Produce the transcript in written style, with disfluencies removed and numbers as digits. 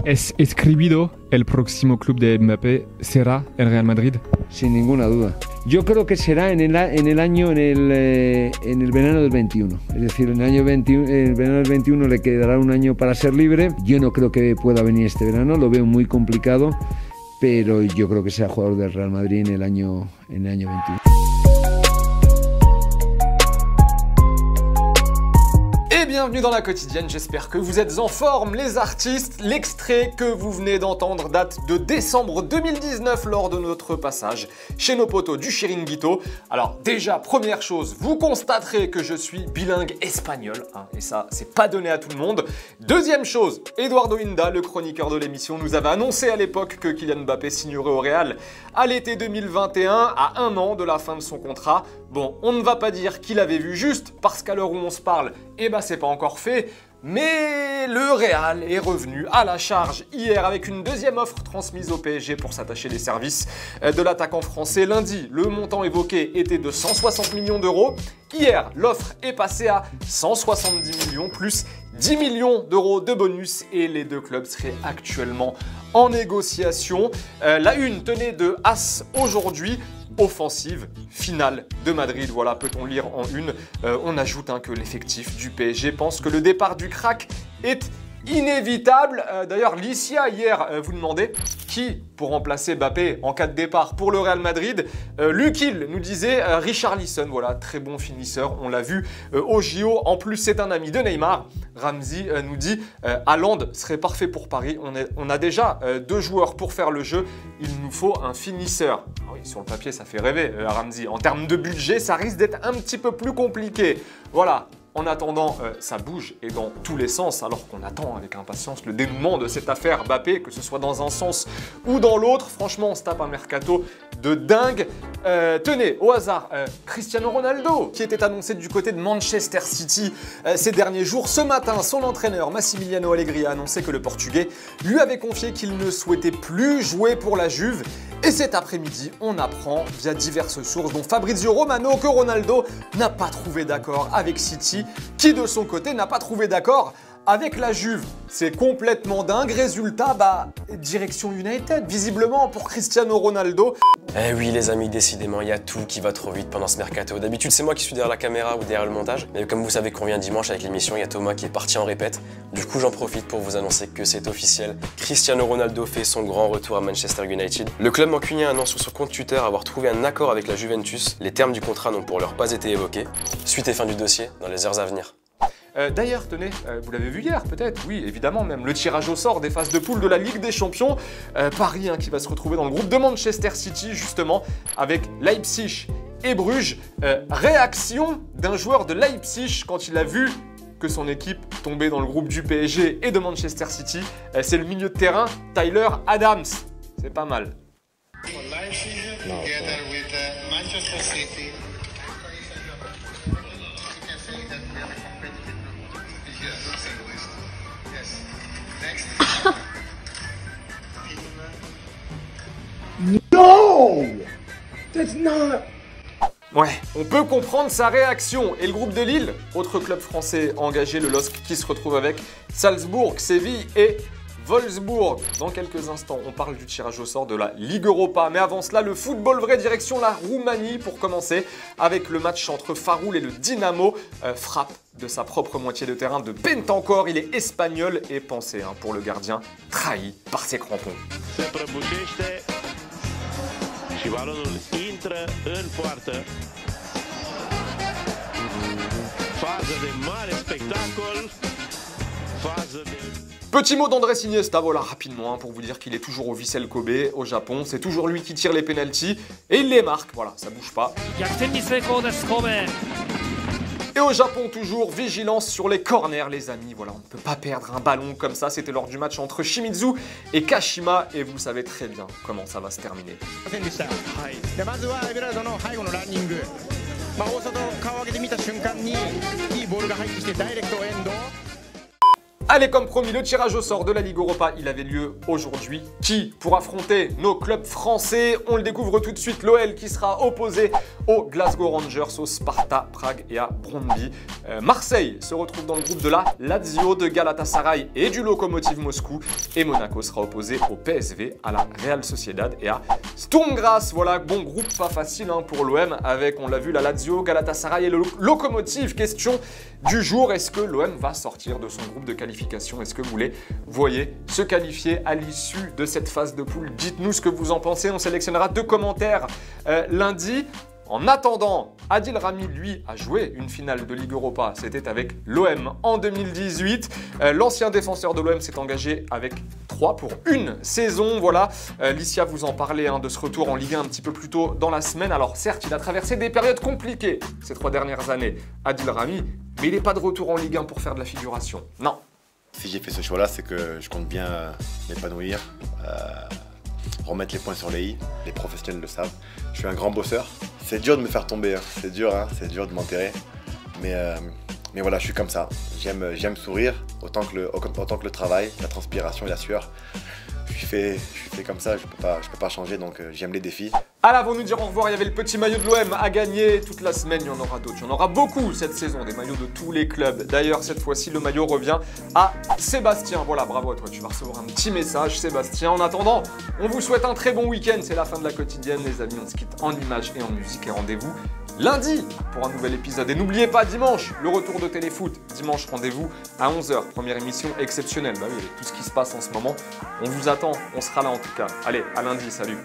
¿Es escribido el próximo club de Mbappé será el Real Madrid? Sin ninguna duda. Yo creo que será en el verano del 21. Es decir, en el verano del 21 le quedará un año para ser libre. Yo no creo que pueda venir este verano, lo veo muy complicado, pero yo creo que será jugador del Real Madrid en el año 21. Bienvenue dans la quotidienne, j'espère que vous êtes en forme les artistes. L'extrait que vous venez d'entendre date de décembre 2019 lors de notre passage chez nos potos du Chiringuito. Alors déjà, première chose, vous constaterez que je suis bilingue espagnol, hein, et ça c'est pas donné à tout le monde. Deuxième chose, Eduardo Inda, le chroniqueur de l'émission, nous avait annoncé à l'époque que Kylian Mbappé signerait au Real à l'été 2021, à un an de la fin de son contrat. Bon, on ne va pas dire qu'il avait vu juste, parce qu'à l'heure où on se parle, eh ben c'est pas encore fait, mais le Real est revenu à la charge hier avec une deuxième offre transmise au PSG pour s'attacher les services de l'attaquant français. Lundi, le montant évoqué était de 160 millions d'euros. Hier, l'offre est passée à 170 millions plus 10 millions d'euros de bonus et les deux clubs seraient actuellement en négociation. La une tenait de As aujourd'hui. Offensive finale de Madrid, voilà, peut-on lire en une. On ajoute que l'effectif du PSG pense que le départ du crack est inévitable. D'ailleurs, Licia hier vous demandait qui pour remplacer Mbappé en cas de départ pour le Real Madrid. Luc Hill nous disait Richarlison, voilà, très bon finisseur, on l'a vu au JO. En plus, c'est un ami de Neymar. Ramsey nous dit Haaland serait parfait pour Paris. On a déjà deux joueurs pour faire le jeu. Il nous faut un finisseur. Ah oui, sur le papier, ça fait rêver, Ramsey. En termes de budget, ça risque d'être un petit peu plus compliqué. Voilà. En attendant, ça bouge et dans tous les sens, alors qu'on attend avec impatience le dénouement de cette affaire Mbappé, que ce soit dans un sens ou dans l'autre. Franchement, on se tape un mercato de dingue. Tenez, au hasard, Cristiano Ronaldo, qui était annoncé du côté de Manchester City ces derniers jours. Ce matin, son entraîneur Massimiliano Allegri a annoncé que le Portugais lui avait confié qu'il ne souhaitait plus jouer pour la Juve. Et cet après-midi, on apprend via diverses sources, dont Fabrizio Romano, que Ronaldo n'a pas trouvé d'accord avec City, qui de son côté n'a pas trouvé d'accord avec la Juve. C'est complètement dingue. Résultat, direction United, visiblement, pour Cristiano Ronaldo. Eh oui les amis, décidément, il y a tout qui va trop vite pendant ce mercato. D'habitude, c'est moi qui suis derrière la caméra ou derrière le montage. Mais comme vous savez qu'on vient dimanche avec l'émission, il y a Thomas qui est parti en répète. Du coup, j'en profite pour vous annoncer que c'est officiel. Cristiano Ronaldo fait son grand retour à Manchester United. Le club mancunien annonce sur son compte Twitter avoir trouvé un accord avec la Juventus. Les termes du contrat n'ont pour l'heure pas été évoqués. Suite et fin du dossier dans les heures à venir. D'ailleurs, tenez, vous l'avez vu hier peut-être, oui évidemment même, le tirage au sort des phases de poule de la Ligue des Champions. Paris qui va se retrouver dans le groupe de Manchester City justement avec Leipzig et Bruges. Réaction d'un joueur de Leipzig quand il a vu que son équipe tombait dans le groupe du PSG et de Manchester City. C'est le milieu de terrain Tyler Adams. C'est pas mal. No! That's not... Ouais, on peut comprendre sa réaction. Et le groupe de Lille, autre club français engagé, le LOSC, qui se retrouve avec Salzbourg, Séville et Wolfsburg. Dans quelques instants, on parle du tirage au sort de la Ligue Europa. Mais avant cela, le football vrai, direction la Roumanie pour commencer avec le match entre Faroul et le Dynamo. Frappe de sa propre moitié de terrain de Bentancur. Il est espagnol et pensez pour le gardien, trahi par ses crampons. Și balonul intră în poartă. Fază de mare spectacol. Fază de... Petit mot d'Andrés Iniesta, voilà, rapidement, pour vous dire qu'il est toujours au Vissel Kobe, au Japon. C'est toujours lui qui tire les pénaltys et il les marque, voilà, ça bouge pas. Et au Japon, toujours, vigilance sur les corners, les amis. Voilà, on ne peut pas perdre un ballon comme ça. C'était lors du match entre Shimizu et Kashima. Et vous savez très bien comment ça va se terminer. Allez, comme promis, le tirage au sort de la Ligue Europa, il avait lieu aujourd'hui. Qui pour affronter nos clubs français? On le découvre tout de suite. L'OL qui sera opposé aux Glasgow Rangers, au Sparta Prague et à Brøndby. Marseille se retrouve dans le groupe de la Lazio, de Galatasaray et du Lokomotiv Moscou. Et Monaco sera opposé au PSV, à la Real Sociedad et à Sturm Graz. Voilà, bon groupe pas facile hein, pour l'OM avec, on l'a vu, la Lazio, Galatasaray et le Lokomotiv. Question du jour, est-ce que l'OM va sortir de son groupe de qualification? Est-ce que vous les voyez se qualifier à l'issue de cette phase de poule? Dites-nous ce que vous en pensez, on sélectionnera 2 commentaires lundi. En attendant, Adil Rami, lui, a joué une finale de Ligue Europa. C'était avec l'OM en 2018. L'ancien défenseur de l'OM s'est engagé avec 3 pour une saison. Voilà, Licia vous en parlait hein, de ce retour en Ligue 1 un petit peu plus tôt dans la semaine. Alors certes, il a traversé des périodes compliquées ces 3 dernières années, Adil Rami, mais il n'est pas de retour en Ligue 1 pour faire de la figuration. Non. Si j'ai fait ce choix-là, c'est que je compte bien m'épanouir, remettre les points sur les i. Les professionnels le savent. Je suis un grand bosseur. C'est dur de me faire tomber, hein. C'est dur de m'enterrer. Mais voilà, je suis comme ça. J'aime sourire, autant que le travail, la transpiration et la sueur. Je suis fait comme ça, je peux pas changer, donc j'aime les défis. Alors, avant de nous dire au revoir, il y avait le petit maillot de l'OM à gagner toute la semaine. Il y en aura d'autres. Il y en aura beaucoup cette saison, des maillots de tous les clubs. D'ailleurs, cette fois-ci, le maillot revient à Sébastien. Voilà, bravo à toi. Tu vas recevoir un petit message, Sébastien. En attendant, on vous souhaite un très bon week-end. C'est la fin de la quotidienne, les amis. On se quitte en images et en musique. Et rendez-vous lundi pour un nouvel épisode. Et n'oubliez pas, dimanche, le retour de Téléfoot. Dimanche, rendez-vous à 11h. Première émission exceptionnelle. Bah oui, avec tout ce qui se passe en ce moment. On vous attend. On sera là en tout cas. Allez, à lundi. Salut.